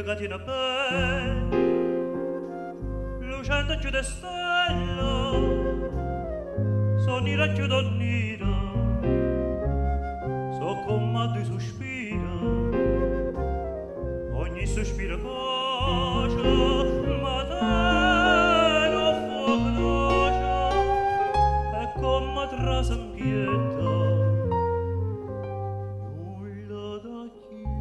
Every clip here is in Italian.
Gatina bella, lucente più de stella, sonira più donnina, so come tu sospira, ogni sospiro cocia, ma te non fuococia, e come trasa inquieta, nulla da chiudere.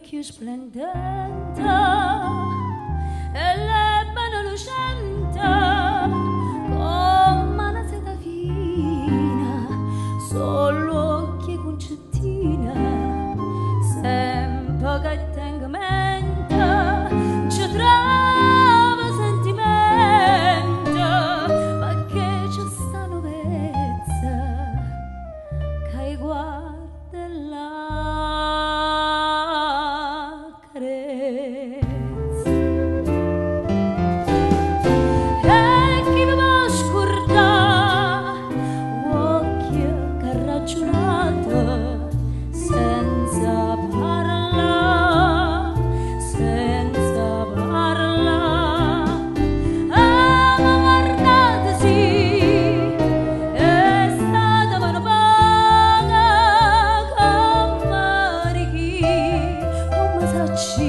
Più splendente e l'ebano lucente come una seta fina, solo occhi e concettina, sempre che tengo mente, ci trovo sentimento, perché c'è sta novezza che guarda là. She